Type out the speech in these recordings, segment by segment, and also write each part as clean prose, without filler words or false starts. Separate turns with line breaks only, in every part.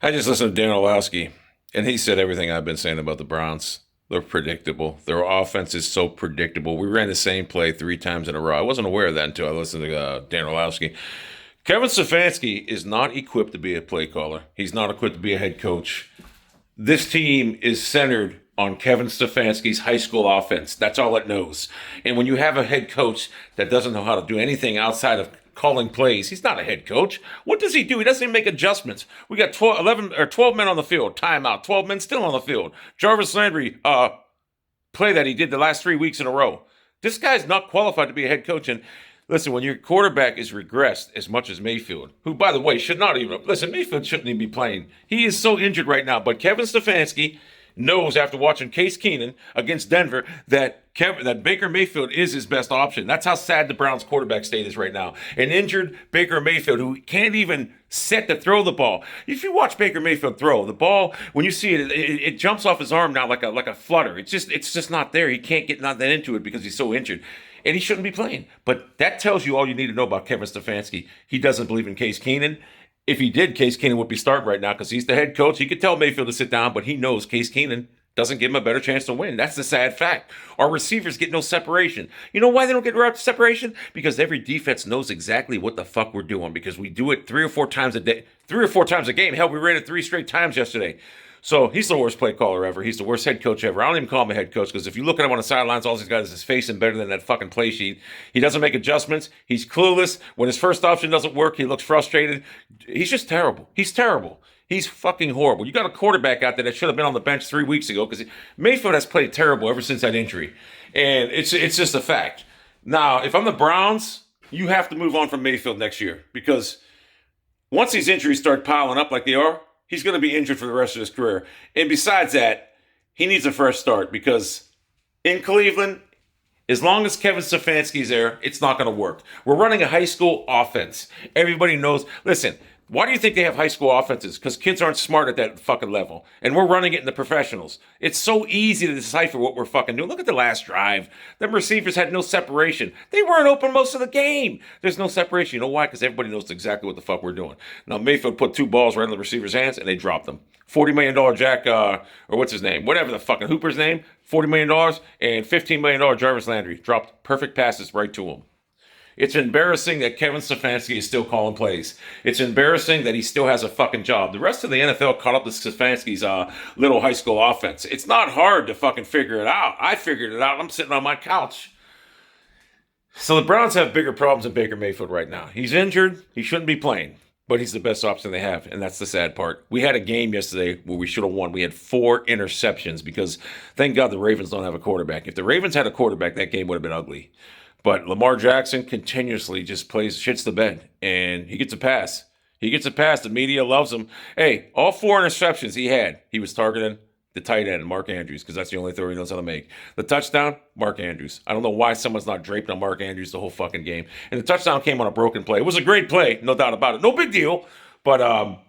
I just listened to Dan Orlovsky, and he said everything I've been saying about the Browns. They're predictable. Their offense is so predictable. We ran the same play 3 times in a row. I wasn't aware of that until I listened to Dan Orlovsky. Kevin Stefanski is not equipped to be a play caller. He's not equipped to be a head coach. This team is centered on Kevin Stefanski's high school offense. That's all it knows. And when you have a head coach that doesn't know how to do anything outside of calling plays, he's not a head coach. What does he do? He doesn't even make adjustments. We got 12 men on the field. Timeout. 12 men still on the field. Jarvis Landry, play that he did the last 3 weeks in a row. This guy's not qualified to be a head coach. And listen, when your quarterback is regressed as much as Mayfield, who, by the way, should not even listen, Mayfield shouldn't even be playing. He is so injured right now. But Kevin Stefanski knows after watching Case Keenum against Denver that Baker Mayfield is his best option. That's how sad the Browns quarterback state is right now. An injured Baker Mayfield who can't even set to throw the ball. If you watch Baker Mayfield throw the ball, when you see it jumps off his arm now like a flutter. It's just not there. He can't get nothing into it because he's so injured. And he shouldn't be playing. But that tells you all you need to know about Kevin Stefanski. He doesn't believe in Case Keenum. If he did, Case Keenum would be starting right now because he's the head coach. He could tell Mayfield to sit down, but he knows Case Keenum doesn't give him a better chance to win. That's the sad fact. Our receivers get no separation. You know why they don't get separation? Because every defense knows exactly what the fuck we're doing because we do it 3 or 4 times a day, 3 or 4 times a game. Hell, we ran it 3 straight times yesterday. So he's the worst play caller ever. He's the worst head coach ever. I don't even call him a head coach because if you look at him on the sidelines, all he's got is his face and better than that fucking play sheet. He doesn't make adjustments. He's clueless. When his first option doesn't work, he looks frustrated. He's just terrible. He's terrible. He's fucking horrible. You got a quarterback out there that should have been on the bench 3 weeks ago because Mayfield has played terrible ever since that injury. And it's just a fact. Now, if I'm the Browns, you have to move on from Mayfield next year because once these injuries start piling up like they are, he's going to be injured for the rest of his career. And besides that, he needs a fresh start because in Cleveland, as long as Kevin Stefanski's there, it's not going to work. We're running a high school offense. Everybody knows. Listen, why do you think they have high school offenses? Because kids aren't smart at that fucking level. And we're running it in the professionals. It's so easy to decipher what we're fucking doing. Look at the last drive. Them receivers had no separation. They weren't open most of the game. There's no separation. You know why? Because everybody knows exactly what the fuck we're doing. Now, Mayfield put 2 balls right in the receiver's hands, and they dropped them. $40 million Jack, or what's his name? Whatever the fucking Hooper's name. $40 million and $15 million Jarvis Landry. Dropped perfect passes right to him. It's embarrassing that Kevin Stefanski is still calling plays. It's embarrassing that he still has a fucking job. The rest of the NFL caught up to Stefanski's little high school offense. It's not hard to fucking figure it out. I figured it out. I'm sitting on my couch. So the Browns have bigger problems than Baker Mayfield right now. He's injured. He shouldn't be playing. But he's the best option they have, and that's the sad part. We had a game yesterday where we should have won. We had 4 interceptions because, thank God, the Ravens don't have a quarterback. If the Ravens had a quarterback, that game would have been ugly. But Lamar Jackson continuously just shits the bed, and he gets a pass. He gets a pass. The media loves him. Hey, all 4 interceptions he was targeting the tight end, Mark Andrews, because that's the only throw he knows how to make. The touchdown, Mark Andrews. I don't know why someone's not draped on Mark Andrews the whole fucking game. And the touchdown came on a broken play. It was a great play, no doubt about it. No big deal. But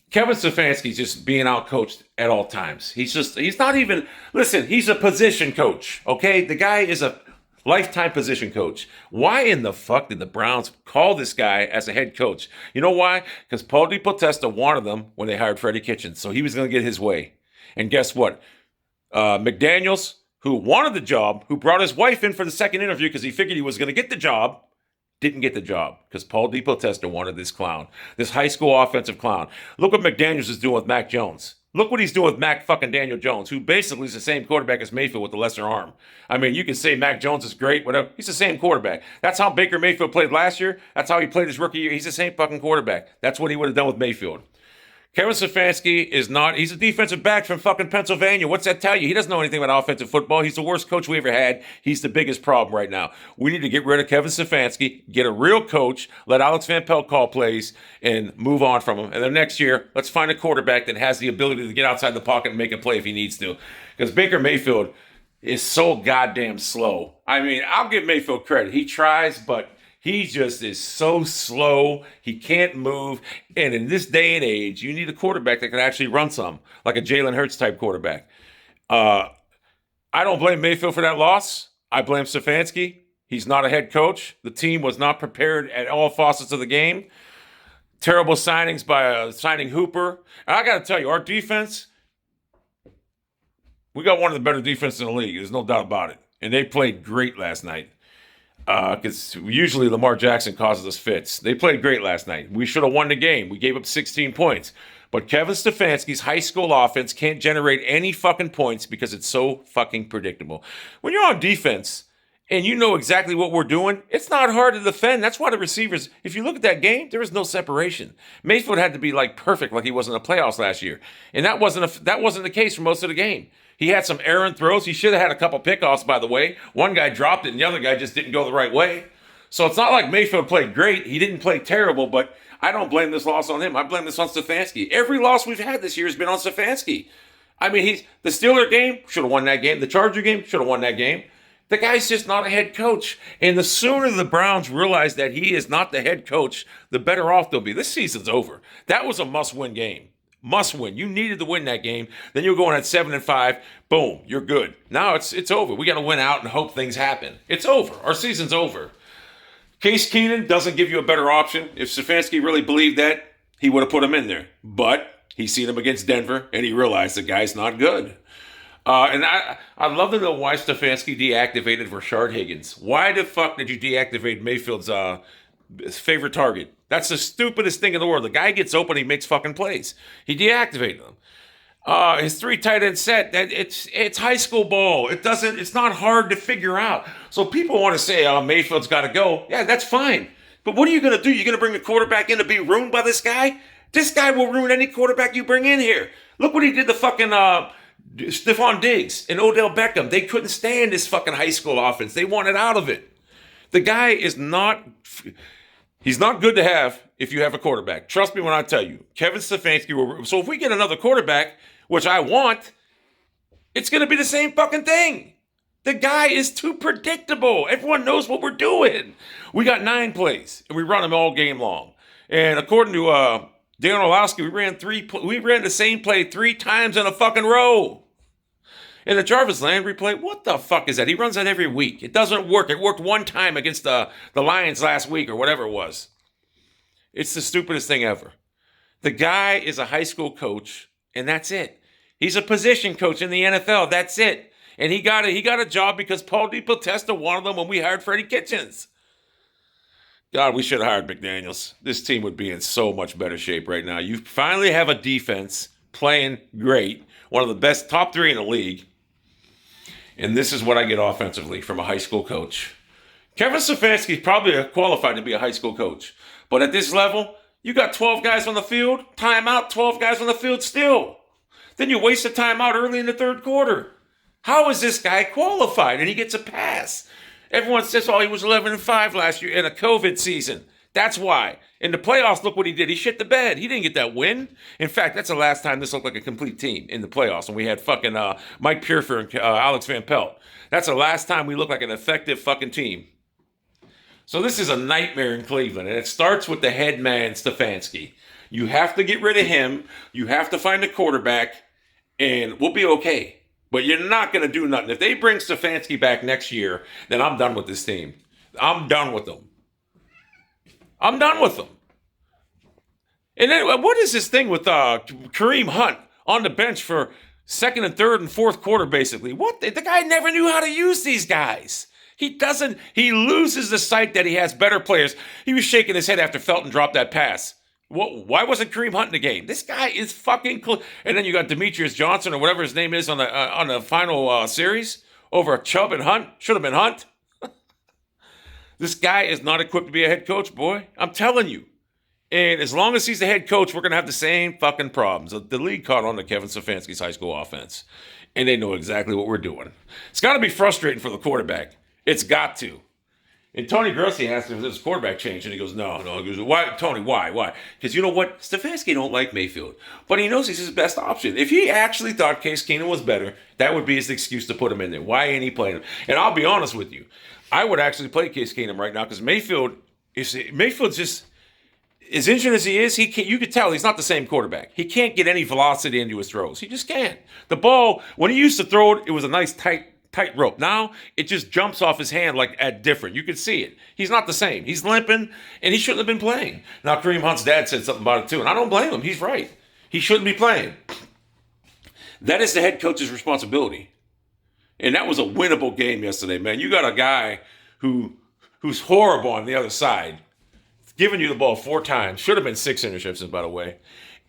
Kevin Stefanski's just being outcoached at all times. He's not even, listen, he's a position coach, okay? The guy is a lifetime position coach. Why in the fuck did the Browns call this guy as a head coach? You know why? Because Paul DePodesta wanted them when they hired Freddie Kitchens, so he was going to get his way. And guess what? McDaniels, who wanted the job, who brought his wife in for the second interview because he figured he was going to get the job, didn't get the job because Paul DePodesta wanted this clown, this high school offensive clown. Look what McDaniels is doing with Mac Jones. Look what he's doing with Mac fucking Daniel Jones, who basically is the same quarterback as Mayfield with the lesser arm. I mean, you can say Mac Jones is great, whatever. He's the same quarterback. That's how Baker Mayfield played last year. That's how he played his rookie year. He's the same fucking quarterback. That's what he would have done with Mayfield. Kevin Stefanski is not, he's a defensive back from fucking Pennsylvania. What's that tell you? He doesn't know anything about offensive football. He's the worst coach we ever had. He's the biggest problem right now. We need to get rid of Kevin Stefanski, get a real coach, let Alex Van Pelt call plays, and move on from him. And then next year, let's find a quarterback that has the ability to get outside the pocket and make a play if he needs to. Because Baker Mayfield is so goddamn slow. I mean, I'll give Mayfield credit. He tries, but he just is so slow. He can't move. And in this day and age, you need a quarterback that can actually run some, like a Jalen Hurts type quarterback. I don't blame Mayfield for that loss. I blame Stefanski. He's not a head coach. The team was not prepared at all facets of the game. Terrible signings by signing Hooper. And I got to tell you, our defense, we got one of the better defenses in the league. There's no doubt about it. And they played great last night. Because usually Lamar Jackson causes us fits. They played great last night. We should have won the game. We gave up 16 points. But Kevin Stefanski's high school offense can't generate any fucking points because it's so fucking predictable. When you're on defense and you know exactly what we're doing, it's not hard to defend. That's why the receivers, if you look at that game, there was no separation. Mayfield had to be like perfect, like he was in the playoffs last year. And that wasn't the case for most of the game. He had some errant throws. He should have had a couple pickoffs, by the way. One guy dropped it, and the other guy just didn't go the right way. So it's not like Mayfield played great. He didn't play terrible, but I don't blame this loss on him. I blame this on Stefanski. Every loss we've had this year has been on Stefanski. I mean, the Steeler game, should have won that game. The Charger game, should have won that game. The guy's just not a head coach. And the sooner the Browns realize that he is not the head coach, the better off they'll be. This season's over. That was a must-win game. Must win. You needed to win that game. Then you're going at 7-5. Boom, you're good. Now it's over. We got to win out and hope things happen. It's over. Our season's over. Case Keenum doesn't give you a better option. If Stefanski really believed that, he would have put him in there. But he seen him against Denver, and he realized the guy's not good. And I'd love to know why Stefanski deactivated Rashard Higgins. Why the fuck did you deactivate Mayfield's favorite target? That's the stupidest thing in the world. The guy gets open, he makes fucking plays. He deactivated him. His 3 tight end set, it's high school ball. It's not hard to figure out. So people want to say, Mayfield's got to go. Yeah, that's fine. But what are you going to do? You're going to bring the quarterback in to be ruined by this guy? This guy will ruin any quarterback you bring in here. Look what he did to fucking Stephon Diggs and Odell Beckham. They couldn't stand this fucking high school offense. They wanted out of it. The guy is not... He's not good to have if you have a quarterback. Trust me when I tell you. Kevin Stefanski will... So if we get another quarterback, which I want, it's going to be the same fucking thing. The guy is too predictable. Everyone knows what we're doing. We got 9 plays, and we run them all game long. And according to Dan Orlowski, we ran the same play 3 times in a fucking row. And the Jarvis Landry play, what the fuck is that? He runs that every week. It doesn't work. It worked one time against the Lions last week or whatever it was. It's the stupidest thing ever. The guy is a high school coach, and that's it. He's a position coach in the NFL. That's it. And he got a job because Paul DePotesta wanted him when we hired Freddie Kitchens. God, we should have hired McDaniels. This team would be in so much better shape right now. You finally have a defense playing great, one of the best top 3 in the league. And this is what I get offensively from a high school coach. Kevin Stefanski is probably qualified to be a high school coach. But at this level, you got 12 guys on the field, timeout, 12 guys on the field still. Then you waste a timeout early in the 3rd quarter. How is this guy qualified? And he gets a pass. Everyone says, he was 11-5 last year in a COVID season. That's why. In the playoffs, look what he did. He shit the bed. He didn't get that win. In fact, that's the last time this looked like a complete team in the playoffs when we had fucking Mike Purfer and Alex Van Pelt. That's the last time we looked like an effective fucking team. So this is a nightmare in Cleveland, and it starts with the head man, Stefanski. You have to get rid of him. You have to find a quarterback, and we'll be okay. But you're not going to do nothing. If they bring Stefanski back next year, then I'm done with this team. I'm done with them. I'm done with them. And then what is this thing with Kareem Hunt on the bench for 2nd and 3rd and 4th quarter, basically? What? The guy never knew how to use these guys. He loses the sight that he has better players. He was shaking his head after Felton dropped that pass. Why wasn't Kareem Hunt in the game? This guy is fucking And then you got Demetrius Johnson or whatever his name is on the final series over Chubb and Hunt. Should have been Hunt. This guy is not equipped to be a head coach, boy. I'm telling you. And as long as he's the head coach, we're going to have the same fucking problems. The league caught on to Kevin Stefanski's high school offense. And they know exactly what we're doing. It's got to be frustrating for the quarterback. It's got to. And Tony Grossi asked him if his quarterback changed, and he goes, no. He goes, why, Tony, why? Because you know what? Stefanski don't like Mayfield. But he knows he's his best option. If he actually thought Case Keenum was better, that would be his excuse to put him in there. Why ain't he playing him? And I'll be honest with you. I would actually play Case Keenum right now because Mayfield's just, as injured as he is, you could tell he's not the same quarterback. He can't get any velocity into his throws. He just can't. The ball, when he used to throw it, it was a nice tight tightrope. Now it just jumps off his hand like at different. You can see it. He's not the same. He's limping, and he shouldn't have been playing. Now Kareem Hunt's dad said something about it too, and I don't blame him. He's right. He shouldn't be playing. That is the head coach's responsibility. And that was a winnable game yesterday, man. You got a guy who's horrible on the other side, giving you the ball 4 times. Should have been 6 interceptions, by the way.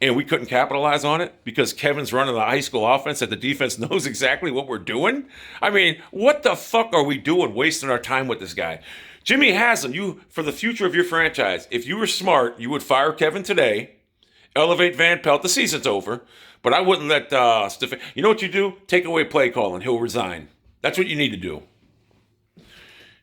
And we couldn't capitalize on it because Kevin's running the high school offense that the defense knows exactly what we're doing. I mean, what the fuck are we doing wasting our time with this guy? Jimmy Haslam, you, for the future of your franchise, if you were smart, you would fire Kevin today, elevate Van Pelt. The season's over, but I wouldn't let Stefan. You know what you do? Take away play calling. He'll resign. That's what you need to do.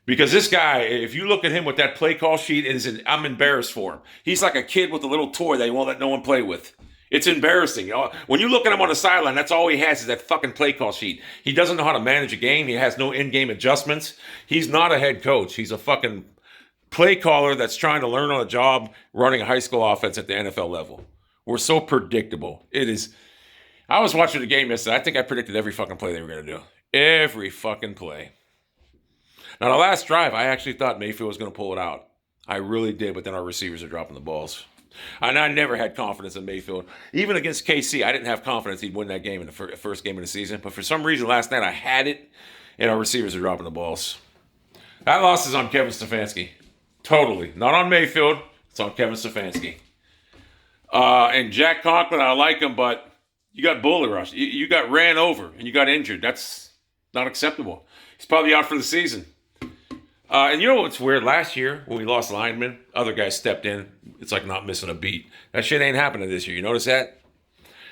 Because this guy, if you look at him with that play call sheet, I'm embarrassed for him. He's like a kid with a little toy that he won't let no one play with. It's embarrassing. When you look at him on the sideline, that's all he has is that fucking play call sheet. He doesn't know how to manage a game. He has no in-game adjustments. He's not a head coach. He's a fucking play caller that's trying to learn on a job running a high school offense at the NFL level. We're so predictable. It is. I was watching the game yesterday. I think I predicted every fucking play they were going to do. Every fucking play. Now, the last drive, I actually thought Mayfield was going to pull it out. I really did, but then our receivers are dropping the balls. And I never had confidence in Mayfield. Even against KC, I didn't have confidence he'd win that game in the first game of the season. But for some reason, last night, I had it, and our receivers are dropping the balls. That loss is on Kevin Stefanski. Totally. Not on Mayfield. It's on Kevin Stefanski. And Jack Conklin, I like him, but you got bully rushed. You got ran over, and you got injured. That's not acceptable. He's probably out for the season. And you know what's weird? Last year, when we lost linemen, other guys stepped in. It's like not missing a beat. That shit ain't happening this year. You notice that?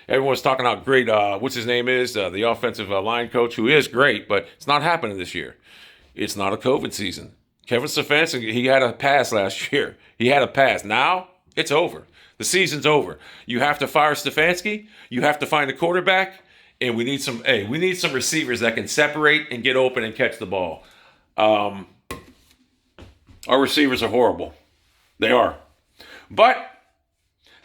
Everyone's talking how great, what's his name is, the offensive line coach, who is great, but it's not happening this year. It's not a COVID season. Kevin Stefanski, he had a pass last year. He had a pass. Now, it's over. The season's over. You have to fire Stefanski. You have to find a quarterback. And we need some receivers that can separate and get open and catch the ball. Our receivers are horrible. They are. But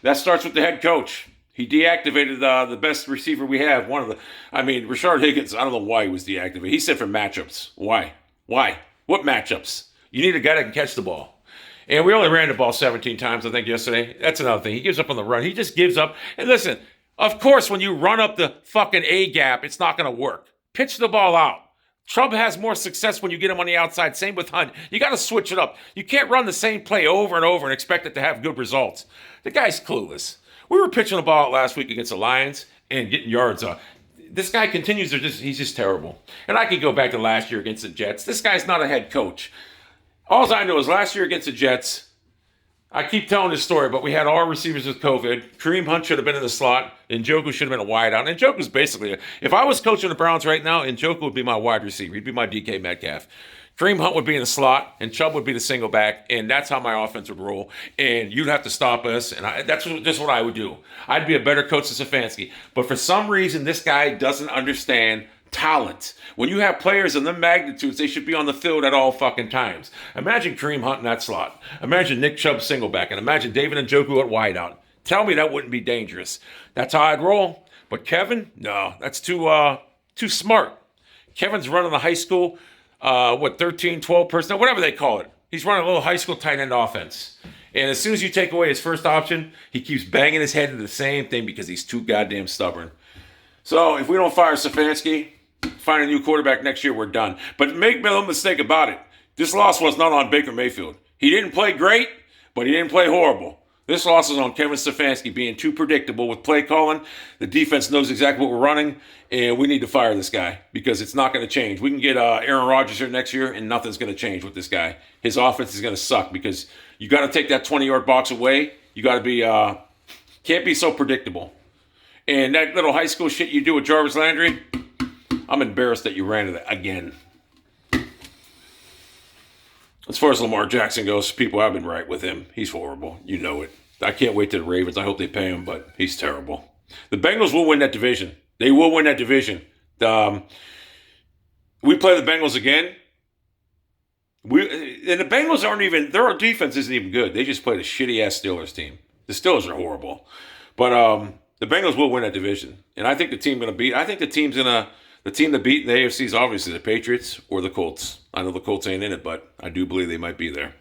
that starts with the head coach. He deactivated the best receiver we have. Rashard Higgins, I don't know why he was deactivated. He said for matchups. Why? What matchups? You need a guy that can catch the ball. And we only ran the ball 17 times, I think, yesterday. That's another thing. He gives up on the run. He just gives up. And listen, of course, when you run up the fucking A gap, it's not going to work. Pitch the ball out. Chubb has more success when you get him on the outside. Same with Hunt. You got to switch it up. You can't run the same play over and over and expect it to have good results. The guy's clueless. We were pitching the ball out last week against the Lions and getting yards on. This guy continues to he's just terrible. And I could go back to last year against the Jets. This guy's not a head coach. All I know is last year against the Jets, I keep telling this story, but we had all our receivers with COVID. Kareem Hunt should have been in the slot. Njoku should have been a wideout. And Njoku's basically, if I was coaching the Browns right now, Njoku would be my wide receiver. He'd be my DK Metcalf. Kareem Hunt would be in the slot, and Chubb would be the single back, and that's how my offense would roll. And you'd have to stop us, and that's just what I would do. I'd be a better coach than Stefanski. But for some reason, this guy doesn't understand talent. When you have players in the magnitudes, they should be on the field at all fucking times. Imagine Kareem Hunt in that slot. Imagine Nick Chubb single back, and imagine David Njoku at wideout. Tell me that wouldn't be dangerous. That's how I'd roll. But Kevin, no, that's too smart. Kevin's running the high school, 13, 12 personnel, whatever they call it. He's running a little high school tight end offense. And as soon as you take away his first option, he keeps banging his head into the same thing because he's too goddamn stubborn. So if we don't fire Stefanski, find a new quarterback next year, we're done. But make no mistake about it. This loss was not on Baker Mayfield. He didn't play great, but he didn't play horrible. This loss is on Kevin Stefanski being too predictable with play calling. The defense knows exactly what we're running, and we need to fire this guy because it's not going to change. We can get Aaron Rodgers here next year, and nothing's going to change with this guy. His offense is going to suck because you got to take that 20-yard box away. You got to be can't be so predictable. And that little high school shit you do with Jarvis Landry, I'm embarrassed that you ran it again. As far as Lamar Jackson goes, people have been right with him. He's horrible. You know it. I can't wait to the Ravens. I hope they pay him, but he's terrible. The Bengals will win that division. They will win that division. We play the Bengals again. And the Bengals aren't even, their defense isn't even good. They just played a shitty-ass Steelers team. The Steelers are horrible. But the Bengals will win that division. And I think the team's going to The team that beat in the AFC is obviously the Patriots or the Colts. I know the Colts ain't in it, but I do believe they might be there.